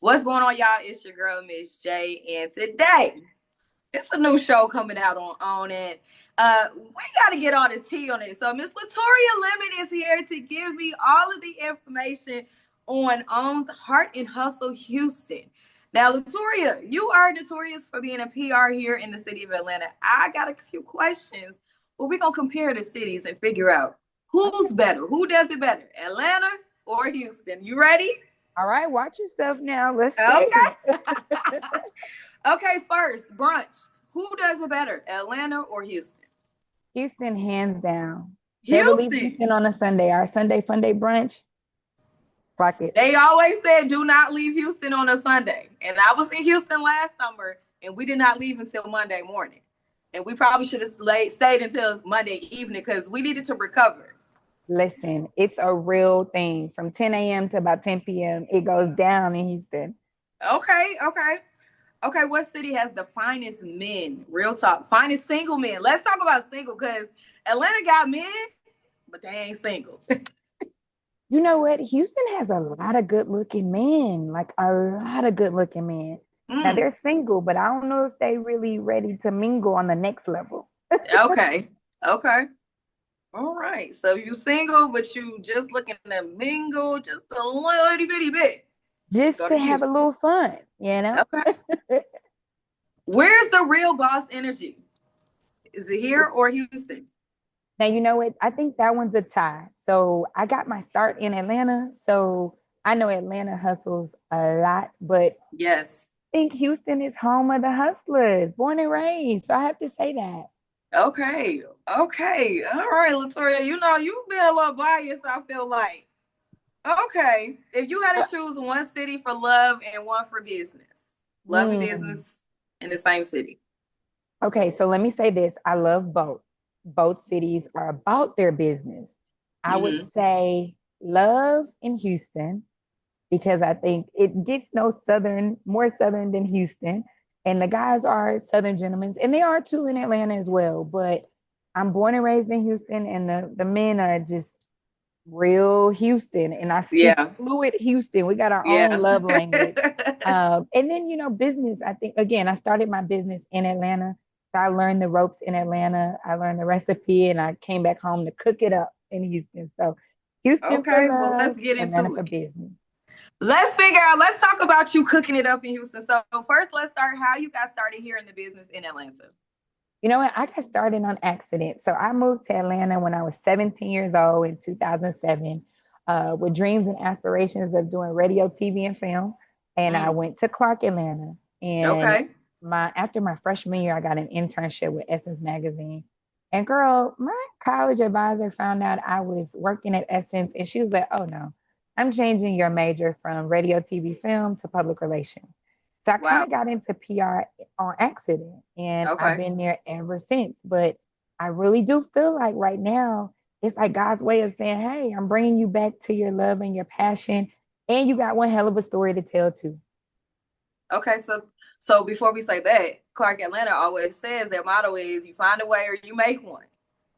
What's going on, y'all? It's your girl, Miss J, and today it's a new show coming out on it. We got to get all the tea on it. So Miss Ltoria Lemon is here to give me all of the information on OWN's Heart and Hustle Houston. Now, Ltoria, you are notorious for being a PR here in the city of Atlanta. I got a few questions, but we're going to compare the cities and figure out Okay. who's better. Who does it better, Atlanta or Houston? You ready? All right. Watch yourself now. Let's see. Okay. Okay, first, brunch. Who does it better, Atlanta or Houston? Houston, hands down. Never leave Houston. Houston on a Sunday. Our Sunday fun day brunch. Clock it. They always said do not leave Houston on a Sunday. And I was in Houston last summer and we did not leave until Monday morning. And we probably should have stayed until Monday evening because we needed to recover. Listen, it's a real thing. From 10 a.m. to about 10 p.m., it goes down in Houston. Okay, what city has the finest men? Real talk. Finest single men. Let's talk about single because Atlanta got men, but they ain't single. You know what? Houston has a lot of good looking men, like a lot of good looking men. Now Mm, they're single, but I don't know if they really ready to mingle on the next level. okay. Okay. All right. So you single, but you just looking to mingle just a little itty bitty bit. Just Go to to have a Houston. little fun, you know? Okay. Where's the real boss energy? Is it here or Houston? Now, you know what? I think that one's a tie. So I got my start in Atlanta. So I know Atlanta hustles a lot, but Yes. I think Houston is home of the hustlers, born and raised. So I have to say that. Okay. Okay. All right, Ltoria. You know, you've been a little biased, I feel like. Okay. If you had to choose one city for love and one for business, love and Mm. business in the same city. Okay, so let me say this. I love both. Both cities are about their business. I would Mm-hmm. say love in Houston because I think it gets no southern, more southern than Houston. And the guys are southern gentlemen, and they are too in Atlanta as well. But I'm born and raised in Houston, and the men are just real Houston. And I speak Yeah. fluid Houston. We got our own Yeah. love language. And then, business, I think, again, I started my business in Atlanta. So I learned the ropes in Atlanta. I learned the recipe, and I came back home to cook it up in Houston. So Houston for Okay. Well, let's love, get Atlanta into for it. business. Let's talk about you cooking it up in Houston. So first, let's start how you got started here in the business in Atlanta. You know what? I got started on accident. So I moved to Atlanta when I was 17 years old in 2007, with dreams and aspirations of doing radio, TV, and film. And I Mm, went to Clark, Atlanta. And okay. my after my freshman year, I got an internship with Essence Magazine. And girl, my college advisor found out I was working at Essence, and she was like, "Oh no, I'm changing your major from radio, TV, film to public relations." So I kind Wow. of got into PR on accident and I've Okay. been there ever since. But I really do feel like right now, it's like God's way of saying, "Hey, I'm bringing you back to your love and your passion. And you got one hell of a story to tell too." Okay. So before we say that, Clark Atlanta always says their motto is you find a way or you make one.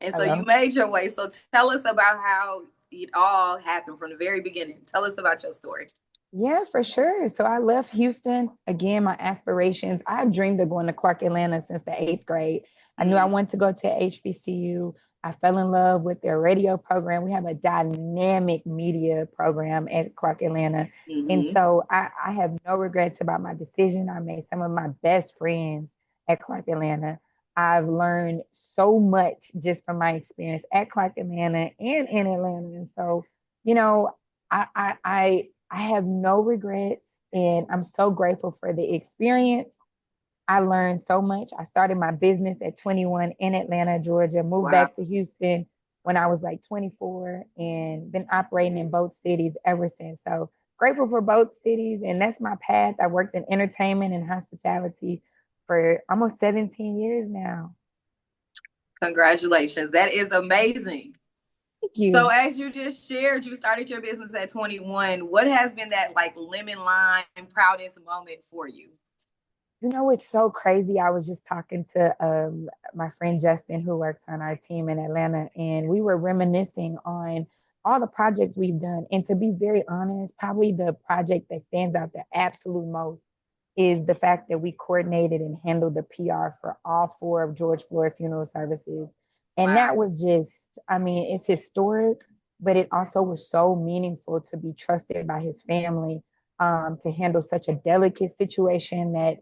And so you Hello. made your way. So tell us about how it all happened from the very beginning. Tell us about your story. Yeah, for sure. So I left Houston. Again, my aspirations. I've dreamed of going to Clark Atlanta since the eighth grade. I knew I Mm, wanted to go to HBCU. I fell in love with their radio program. We have a dynamic media program at Clark Atlanta. And mm-hmm. so I have no regrets about my decision. I made some of my best friends at Clark Atlanta. I've learned so much just from my experience at Clark Atlanta and in Atlanta. And so, you know, I have no regrets and I'm so grateful for the experience. I learned so much. I started my business at 21 in Atlanta, Georgia, moved Wow. back to Houston when I was like 24 and been operating in both cities ever since. So grateful for both cities. And that's my path. I worked in entertainment and hospitality for almost 17 years now. Congratulations. That is amazing. Thank So you. as you just shared, you started your business at 21. What has been that like lemon line proudest moment for you? It's so crazy. I was just talking to my friend Justin, who works on our team in Atlanta, and we were reminiscing on all the projects we've done. And to be very honest, probably the project that stands out the absolute most is the fact that we coordinated and handled the PR for all four of George Floyd funeral services. And Wow. that was just, I mean, it's historic, but it also was so meaningful to be trusted by his family, to handle such a delicate situation that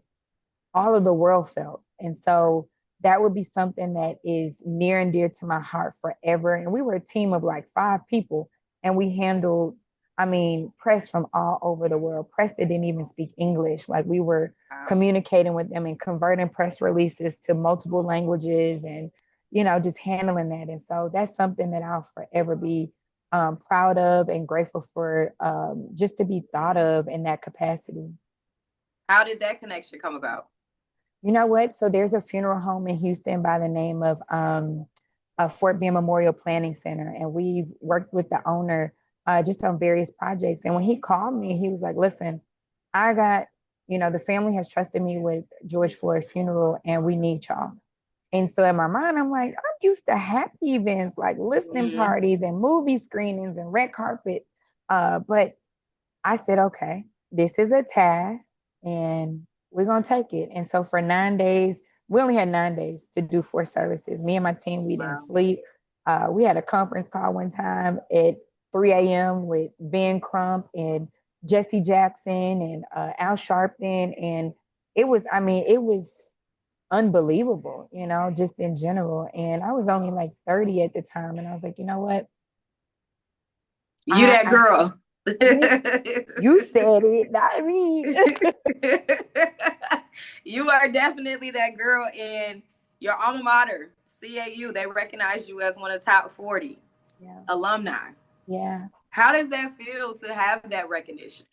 all of the world felt. And so that would be something that is near and dear to my heart forever. And we were a team of like 5 people, and we handled, I mean, press from all over the world, press that didn't even speak English. Like we were Wow. communicating with them and converting press releases to multiple languages, and, just handling that. And so that's something that I'll forever be proud of and grateful for, just to be thought of in that capacity. How did that connection come about? You know what? So there's a funeral home in Houston by the name of Fort Bend Memorial Planning Center, and we've worked with the owner just on various projects. And when he called me, he was like, "Listen, I got, the family has trusted me with George Floyd funeral, and we need y'all." And so in my mind, I'm like, I'm used to happy events like listening Mm-hmm. parties and movie screenings and red carpet, but I said, okay, this is a task and we're going to take it. And so for 9 days, we only had 9 days to do 4 services. Me and my team, we didn't Wow. sleep. We had a conference call one time at 3 a.m. with Ben Crump and Jesse Jackson and Al Sharpton. And it was, I mean, it was unbelievable, just in general. And I was only like 30 at the time. And I was like, you know what? You that I girl. you said it, not me. You are definitely that girl in your alma mater, CAU. They recognize you as one of the top 40 Yeah. alumni. Yeah. How does that feel to have that recognition?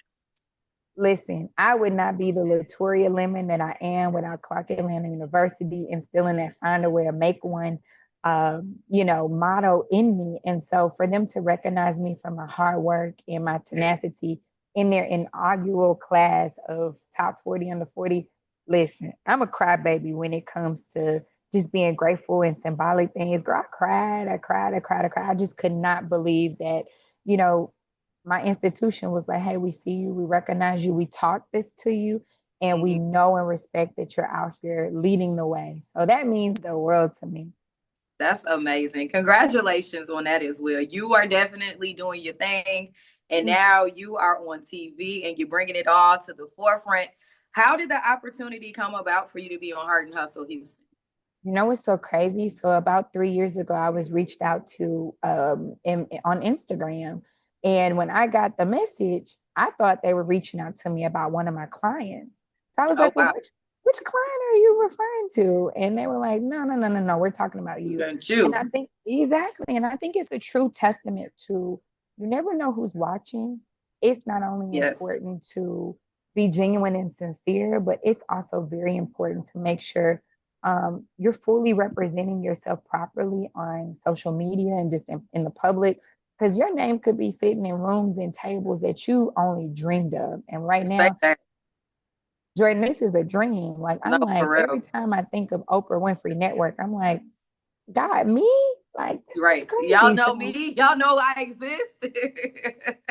Listen, I would not be the Ltoria Lemon that I am without Clark Atlanta University instilling that find a way to make one, motto in me. And so for them to recognize me for my hard work and my tenacity in their inaugural class of top 40 under 40, listen, I'm a crybaby when it comes to just being grateful and symbolic things. Girl, I cried, I cried, I cried, I cried. I just could not believe that, you know, my institution was like, hey, we see you, we recognize you, we taught this to you, and we Mhm. know and respect that you're out here leading the way. So that means the world to me. That's amazing. Congratulations on that as well. You are definitely doing your thing. And now you are on TV and you're bringing it all to the forefront. How did the opportunity come about for you to be on Heart and Hustle Houston? You know what's so crazy? So about 3 years ago, I was reached out to on Instagram, and when I got the message, I thought they were reaching out to me about one of my clients. So I was Oh, like, "Well, wow. which client are you referring to?" And they were like, "No, no, no, no, no. We're talking about you." Thank And I you. think exactly, and I think it's a true testament to you never know who's watching. It's not only Yes. important to be genuine and sincere, but it's also very important to make sure you're fully representing yourself properly on social media and just in the public, because your name could be sitting in rooms and tables that you only dreamed of. And right Say now, that. Jordan, this is a dream. Like No, I'm like, for every real. time I think of Oprah Winfrey Network, I'm like, God, me? Like this is Right. Y'all crazy. know So me. Y'all know I exist.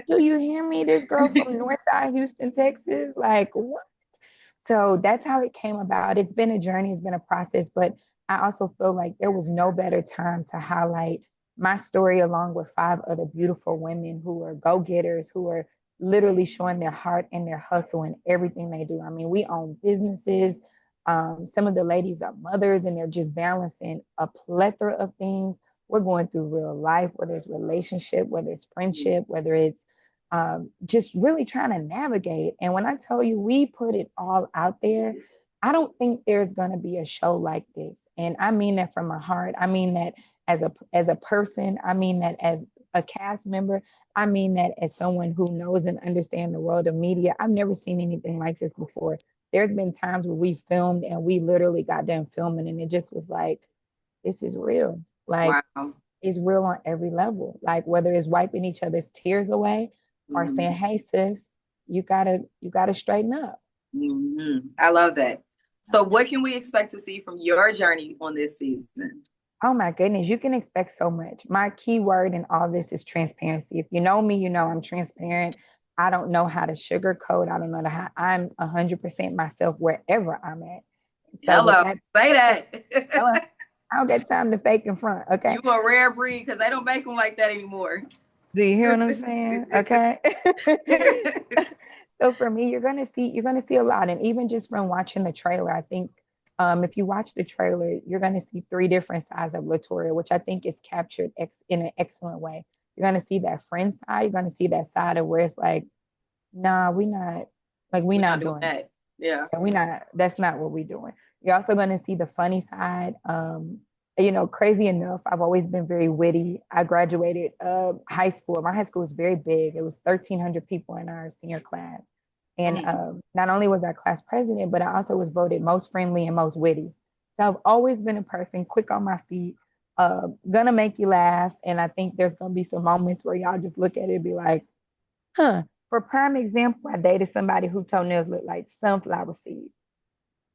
do you hear me? This girl from Northside Houston, Texas? Like what? So that's how it came about. It's been a journey, it's been a process, but I also feel like there was no better time to highlight my story along with 5 other beautiful women who are go-getters, who are literally showing their heart and their hustle in everything they do. I mean, we own businesses. Some of the ladies are mothers and they're just balancing a plethora of things. We're going through real life, whether it's relationship, whether it's friendship, whether it's just really trying to navigate. And when I tell you we put it all out there, I don't think there's going to be a show like this. And I mean that from my heart. I mean that as a person. I mean that as a cast member. I mean that as someone who knows and understands the world of media. I've never seen anything like this before. There's been times where we filmed and we literally got done filming and it just was like, this is real. Like Wow. is real on every level. Like whether it's wiping each other's tears away or saying, Mhm. "Hey, sis, you gotta straighten up." I love that. So, what can we expect to see from your journey on this season? Oh my goodness, you can expect so much. My key word in all this is transparency. If you know me, you know I'm transparent. I don't know how to sugarcoat. I don't know how I'm 100% myself wherever I'm at. So with Hello, that, say hello, that. I don't get time to fake in front. Okay. You a rare breed because they don't make them like that anymore. Do you hear what I'm saying? Okay. So for me, you're gonna see a lot. And even just from watching the trailer, I think if you watch the trailer, you're gonna see three different sides of Ltoria, which I think is captured in an excellent way. You're gonna see that friend side, you're gonna see that side of where it's like, nah, we not like we We're not not doing doing that. that. Yeah. And we not that's not what we're doing. You're also going to see the funny side. Crazy enough, I've always been very witty. I graduated high school. My high school was very big. It was 1,300 people in our senior class. And Mm. not only was I class president, but I also was voted most friendly and most witty. So I've always been a person quick on my feet, gonna make you laugh. And I think there's gonna be some moments where y'all just look at it and be like, huh. For prime example, I dated somebody who toenails look like sunflower seeds.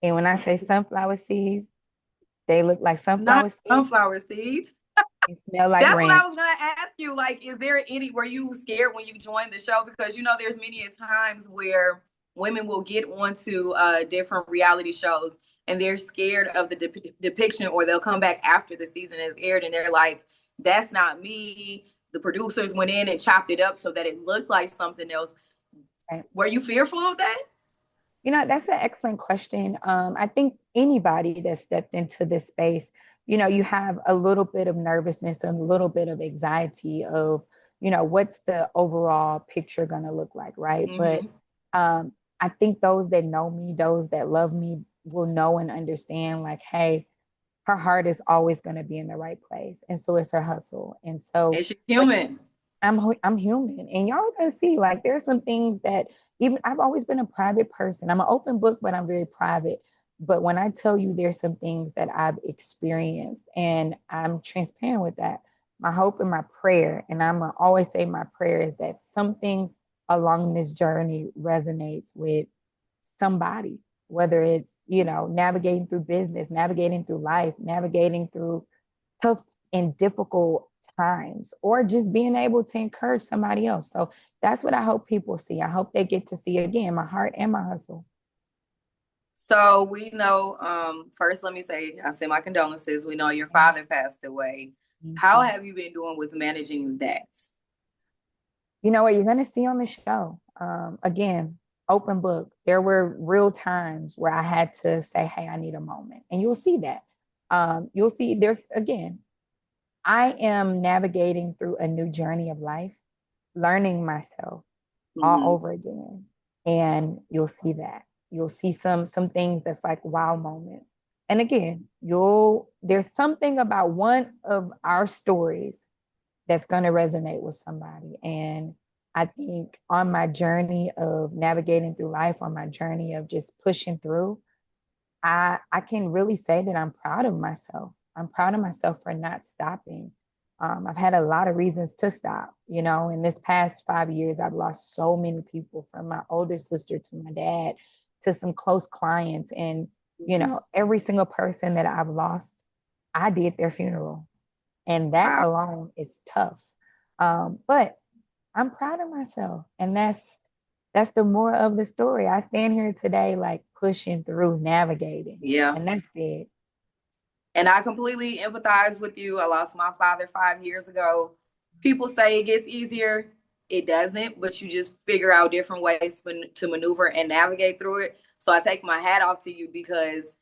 And when I say sunflower seeds, they look like Not sunflower seeds sunflower seeds. and smell like That's what I ranch. was gonna ask you. Like, is there any were you scared when you joined the show? Because there's many times where women will get onto different reality shows and they're scared of the depiction, or they'll come back after the season has aired and they're like, "That's not me." The producers went in and chopped it up so that it looked like something else. Right? Were you fearful of that? That's an excellent question. I think anybody that stepped into this space, you have a little bit of nervousness and a little bit of anxiety of, what's the overall picture going to look like, right? But Mm-hmm. I think those that know me, those that love me, will know and understand, like, hey, her heart is always going to be in the right place, and so is her hustle. And so, And she's but human. I'm human, and y'all gonna see like there's some things that even I've always been a private person. I'm an open book, but I'm very private. But when I tell you there's some things that I've experienced, and I'm transparent with that, my hope and my prayer, and I'm gonna always say my prayer is that something along this journey resonates with somebody, whether it's navigating through business, navigating through life, navigating through tough and difficult times, or just being able to encourage somebody else. So that's what I hope people see. I hope they get to see again my heart and my hustle. So we know, first, let me say, I send my condolences. We know your father passed away. Thank How you. have you been doing with managing that? You know what you're going to see on the show. Again, open book. There were real times where I had to say, hey, I need a moment. And you'll see that. You'll see again, I am navigating through a new journey of life, learning myself all Mm-hmm. over again. And you'll see that. You'll see some things that's like wow moments. And again, there's something about one of our stories that's going to resonate with somebody. And I think on my journey of navigating through life, on my journey of just pushing through, I can really say that I'm proud of myself. I'm proud of myself for not stopping. I've had a lot of reasons to stop. In this past 5 years, I've lost so many people, from my older sister to my dad to some close clients. And, every single person that I've lost, I did their funeral. And that Wow. alone is tough. But I'm proud of myself. And that's the more of the story. I stand here today like pushing through, navigating. Yeah. And that's big. And I completely empathize with you. I lost my father 5 years ago. People say it gets easier. It doesn't, but you just figure out different ways to maneuver and navigate through it. So I take my hat off to you, because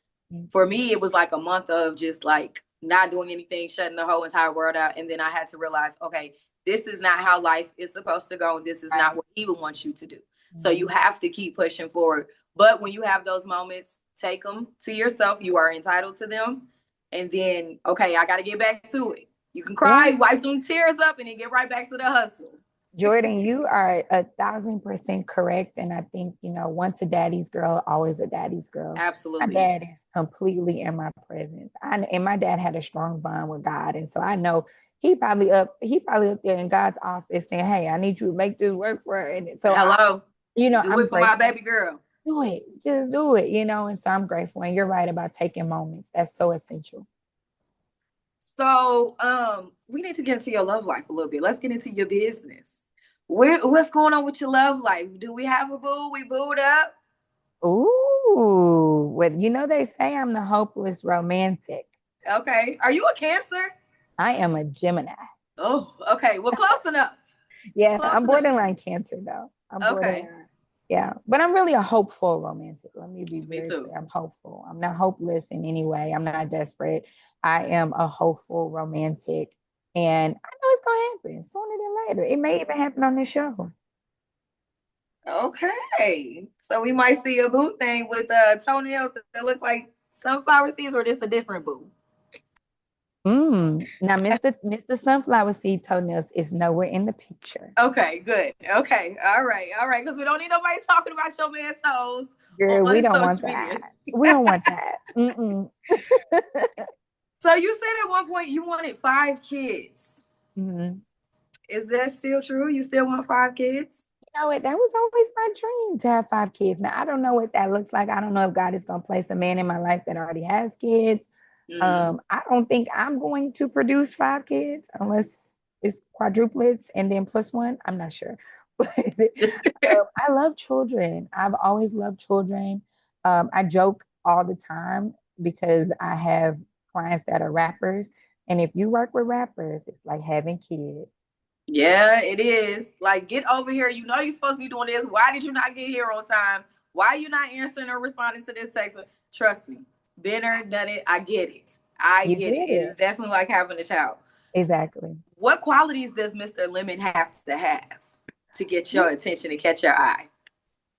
for me, it was like a month of just like not doing anything, shutting the whole entire world out. And then I had to realize, okay, this is not how life is supposed to go. And this is not Right. what he would want you to do. So you Mhm. have to keep pushing forward. But when you have those moments, take them to yourself. You are entitled to them. And then, okay, I got to get back to it. You can Yeah. cry, wipe them tears up, and then get right back to the hustle. Jordan, you are 1,000% correct. And I think, once a daddy's girl, always a daddy's girl. My Absolutely. dad is completely in my presence. And my dad had a strong bond with God. And so I know he probably up there in God's office saying, hey, I need you to make this work for her. And so Hello. Do I'm it for my grateful. baby girl. Do it. Just do it. And so I'm grateful. And you're right about taking moments. That's so essential. So, we need to get into your love life a little bit. Let's get into your business. What's going on with your love life? Do we have a boo? We booed up? Ooh, well, they say I'm the hopeless romantic. Okay. Are you a Cancer? I am a Gemini. Oh, okay. Well, close enough. Yeah, Close I'm enough. borderline Cancer though. I'm Okay. borderline. Yeah, but I'm really a hopeful romantic. Let me be Me very too. clear. I'm hopeful. I'm not hopeless in any way. I'm not desperate. I am a hopeful romantic, and I know it's gonna happen sooner than later. It may even happen on this show. Okay. So we might see a boo thing with toenails that look like sunflower seeds, or this a different boo? Now, Mr. Sunflower Seed toenails is nowhere in the picture. Okay, good. Okay. All right. All right. Because we don't need nobody talking about your man toes Girl, we on don't want social media. that. We don't want that. Mm-mm. So you said at one point you wanted 5 kids. Mhm. Is that still true? You still want 5 kids? You know what? That was always my dream to have 5 kids. Now, I don't know what that looks like. I don't know if God is going to place a man in my life that already has kids. Mm. I don't think I'm going to produce 5 kids unless it's quadruplets and then plus one. I'm not sure. But I love children. I've always loved children. I joke all the time because I have clients that are rappers. And if you work with rappers, it's like having kids. Yeah, it is. Like, get over here. You know you're supposed to be doing this. Why did you not get here on time? Why are you not answering or responding to this text? Trust me, been there, done it. I get it. I You get it. get It it. is definitely like having a child. Exactly. What qualities does Mr. Lemon have to get your attention and catch your eye?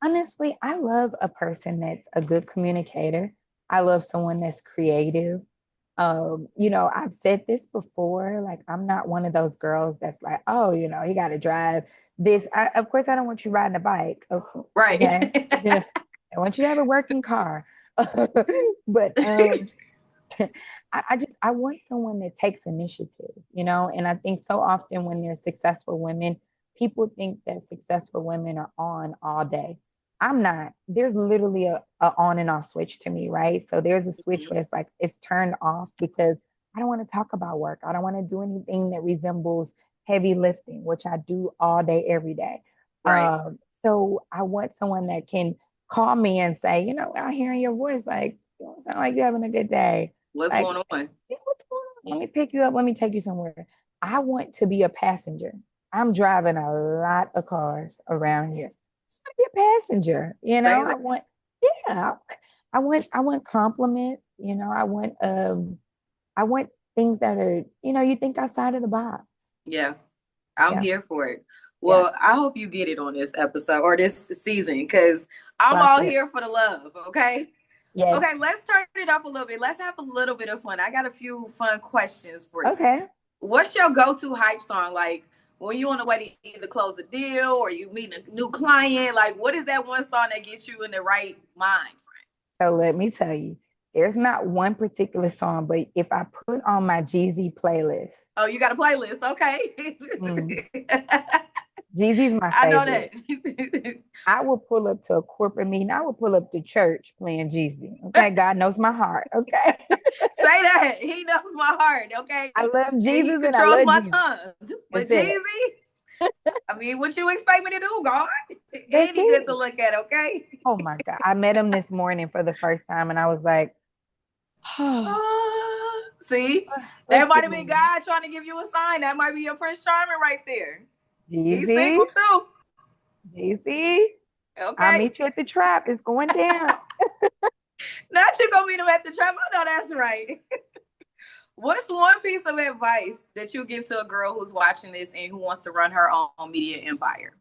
Honestly, I love a person that's a good communicator. I love someone that's creative. I've said this before, like I'm not one of those girls that's like, oh, you got to drive this. Of course, I don't want you riding a bike. Okay. Right. I want you to have a working car. But I want someone that takes initiative, and I think so often when there's successful women, people think that successful women are on all day. I'm not. There's literally a on and off switch to me, right? So there's a switch Mhm. where it's like it's turned off because I don't want to talk about work. I don't want to do anything that resembles heavy lifting, which I do all day, every day. Right. So I want someone that can call me and say, I'm hearing your voice, like, you don't sound like you're having a good day. What's Like, going on? "Hey, what's going on? Let me pick you up. Let me take you somewhere." I want to be a passenger. I'm driving a lot of cars around here. Just want to be a passenger. Say I that. want, yeah, I want compliments. I want things that are, you think outside of the box. Yeah. I'm Yeah, here for it. yeah, Well, I hope you get it on this episode or this season because I'm clock all it. here for the love. Okay. Yes. Okay, let's turn it up a little bit. Let's have a little bit of fun. I got a few fun questions for you. Okay. What's your go-to hype song? Like when you on the way to either close a deal or you meet a new client, like what is that one song that gets you in the right mind? So let me tell you, there's not one particular song, but if I put on my Jeezy playlist, Oh, you got a playlist. Okay. mm, Jeezy's my I know favorite. that. I will pull up to a corporate meeting. I will pull up to church playing Jeezy. Okay, God knows my heart. Okay, Say that. He knows my heart, okay? I love And he Jesus and I controls love my Jesus. tongue. But That's it. Jeezy, I mean, what you expect me to do, God? That's And he good to it. look at, okay? Oh my God, I met him this morning for the first time, and I was like, oh, See, that what's might your have been name? God trying to give you a sign. That might be your Prince Charming right there. He's Jeezy, single too, Jeezy. I'll okay? meet you at the trap. It's going down. Not you gonna meet him at the trap. I know that's right. What's one piece of advice that you give to a girl who's watching this and who wants to run her own media empire?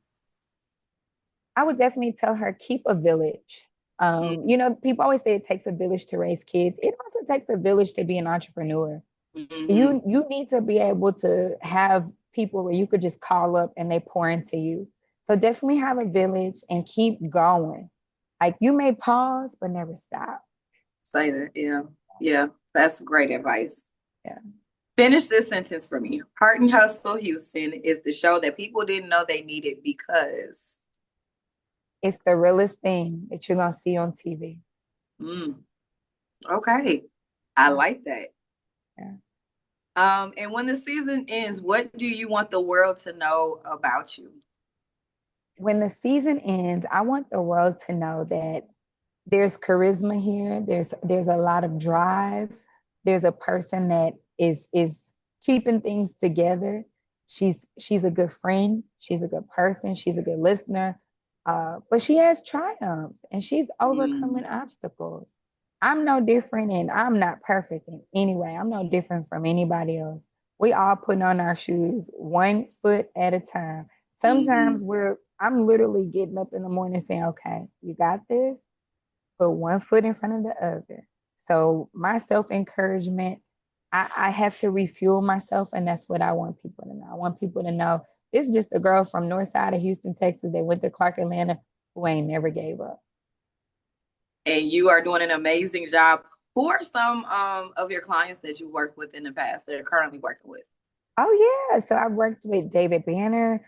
I would definitely tell her keep a village. People always say it takes a village to raise kids. It also takes a village to be an entrepreneur. Mm-hmm. You need to be able to have people where you could just call up and they pour into you. So definitely have a village and keep going. Like you may pause, but never stop. Say that. Yeah. Yeah. That's great advice. Yeah. Finish this sentence for me. Heart and Hustle Houston is the show that people didn't know they needed because. It's the realest thing that you're gonna see on TV. Mm, okay. I Yeah. like that. Yeah. And when the season ends, what do you want the world to know about you? When the season ends, I want the world to know that there's charisma here. There's a lot of drive. There's a person that is keeping things together. She's a good friend. She's a good person. She's a good listener. But she has triumphs and she's overcoming Mm. obstacles. I'm no different and I'm not perfect in any way. I'm no different from anybody else. We all putting on our shoes one foot at a time. Sometimes Hmm. I'm literally getting up in the morning saying, okay, you got this, put one foot in front of the other. So my self-encouragement, I have to refuel myself, and that's what I want people to know. I want people to know this is just a girl from north side of Houston, Texas that went to Clark Atlanta who ain't never gave up. And you are doing an amazing job. Who are some of your clients that you worked with in the past that are currently working with? Oh yeah. So I've worked with David Banner,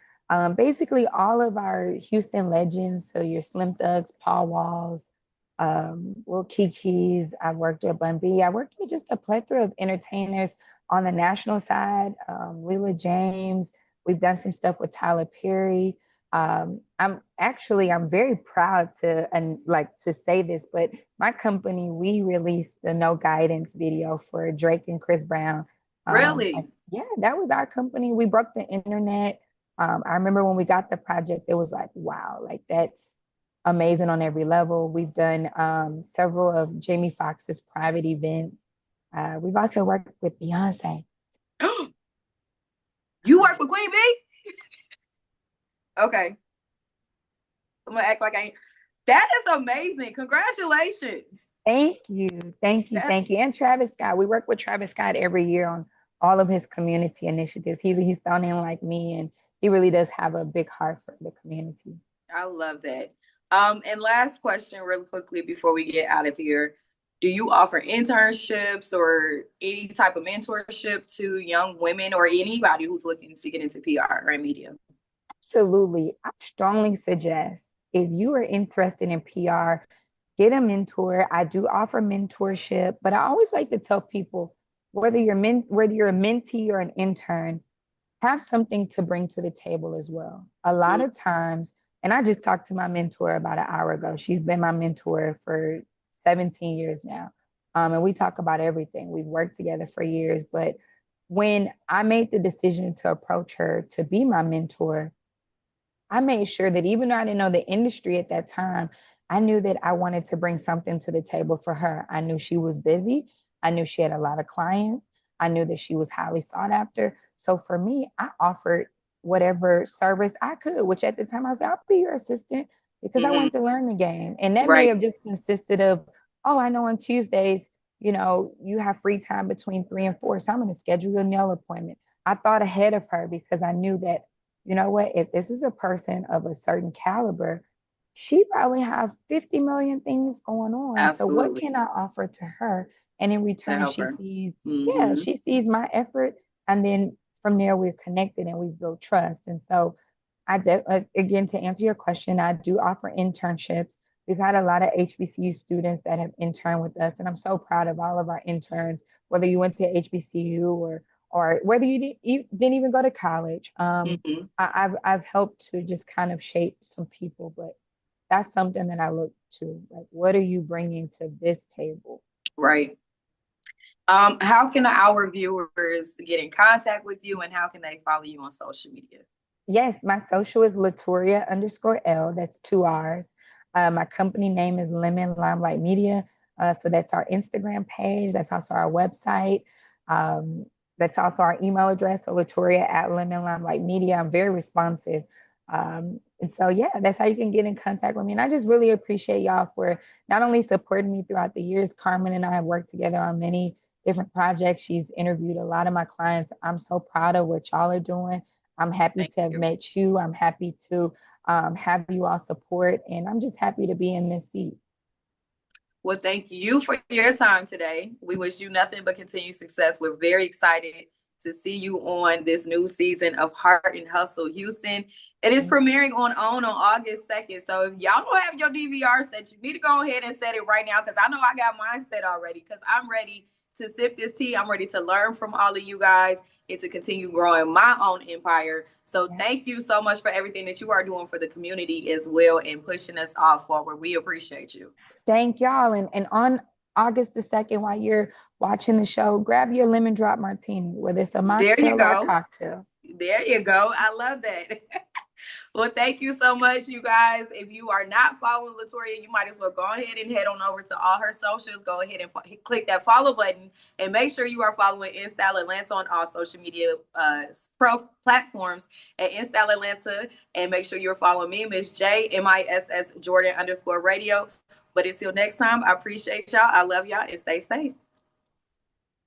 basically all of our Houston legends. So your Slim Thugs, Paul Walls, Will Kiki's. I've worked with Bun B. I worked with just a plethora of entertainers on the national side. Leela James. We've done some stuff with Tyler Perry. I'm very proud to and like to say this, but my company, we released the No Guidance video for Drake and Chris Brown. Really? Yeah, that was our company. We broke the internet. I remember when we got the project, it was like, wow, like that's amazing on every level. We've done several of Jamie Foxx's private events. We've also worked with Beyonce. You work with Queen Bee? Okay. I'm gonna act like I ain't. That is amazing. Congratulations. Thank you. Thank you. That Thank you. And Travis Scott. We work with Travis Scott every year on all of his community initiatives. He's a Houstonian like me, and he really does have a big heart for the community. I love that. And last question, really quickly before we get out of here. Do you offer internships or any type of mentorship to young women or anybody who's looking to get into PR or media? Absolutely. I strongly suggest if you are interested in PR, get a mentor. I do offer mentorship, but I always like to tell people whether you're a mentee or an intern, have something to bring to the table as well. A lot Mm. of times, and I just talked to my mentor about an hour ago. She's been my mentor for 17 years now. And we talk about everything. We've worked together for years. But when I made the decision to approach her to be my mentor, I made sure that even though I didn't know the industry at that time, I knew that I wanted to bring something to the table for her. I knew she was busy. I knew she had a lot of clients. I knew that she was highly sought after. So for me, I offered whatever service I could, which at the time I was like, I'll be your assistant because I Hmm. wanted to learn the game. And that may Right. have just consisted of, oh, I know on Tuesdays, you have free time between 3 and 4. So I'm going to schedule a nail appointment. I thought ahead of her because I knew that you know what, if this is a person of a certain caliber, she probably have 50 million things going on. So what Absolutely. can I offer to her? And in To return, help she her. sees, yeah, Hmm. she sees my effort. And then from there, we're connected and we build trust. And so again, to answer your question, I do offer internships. We've had a lot of HBCU students that have interned with us, and I'm so proud of all of our interns, whether you went to HBCU or whether you didn't even go to college. Hmm. I've helped to just kind of shape some people, but that's something that I look to. Like, what are you bringing to this table? Right. How can our viewers get in contact with you and how can they follow you on social media? Yes, my social is Ltoria_L. That's 2 R's. My company name is Lemon Limelight Media. So that's our Instagram page. That's also our website. Um, that's also our email address. So Ltoria at Lemon Limelight Media. I'm very responsive. And so, yeah, that's how you can get in contact with me. And I just really appreciate y'all for not only supporting me throughout the years. Carmen and I have worked together on many different projects. She's interviewed a lot of my clients. I'm so proud of what y'all are doing. I'm happy Thank to have you. met you. I'm happy to have you all support, and I'm just happy to be in this seat. Well, thank you for your time today. We wish you nothing but continued success. We're very excited to see you on this new season of Heart and Hustle Houston. It is premiering on August 2nd. So if y'all don't have your DVR set, you need to go ahead and set it right now because I know I got mine set already because I'm ready to sip this tea. I'm ready to learn from all of you guys and to continue growing my own empire. So thank you so much for everything that you are doing for the community as well and pushing us all forward. We appreciate you. Thank y'all. And on August the 2nd, while you're watching the show, grab your lemon drop martini, whether it's a There you mocktail or a go. cocktail. There you go. I love that. Well, thank you so much, you guys. If you are not following Ltoria, you might as well go ahead and head on over to all her socials. Go ahead and click that follow button and make sure you are following InStyle Atlanta on all social media platforms at InStyle Atlanta. And make sure you're following me, Miss J, MISS Jordan _radio. But until next time, I appreciate y'all. I love y'all and stay safe.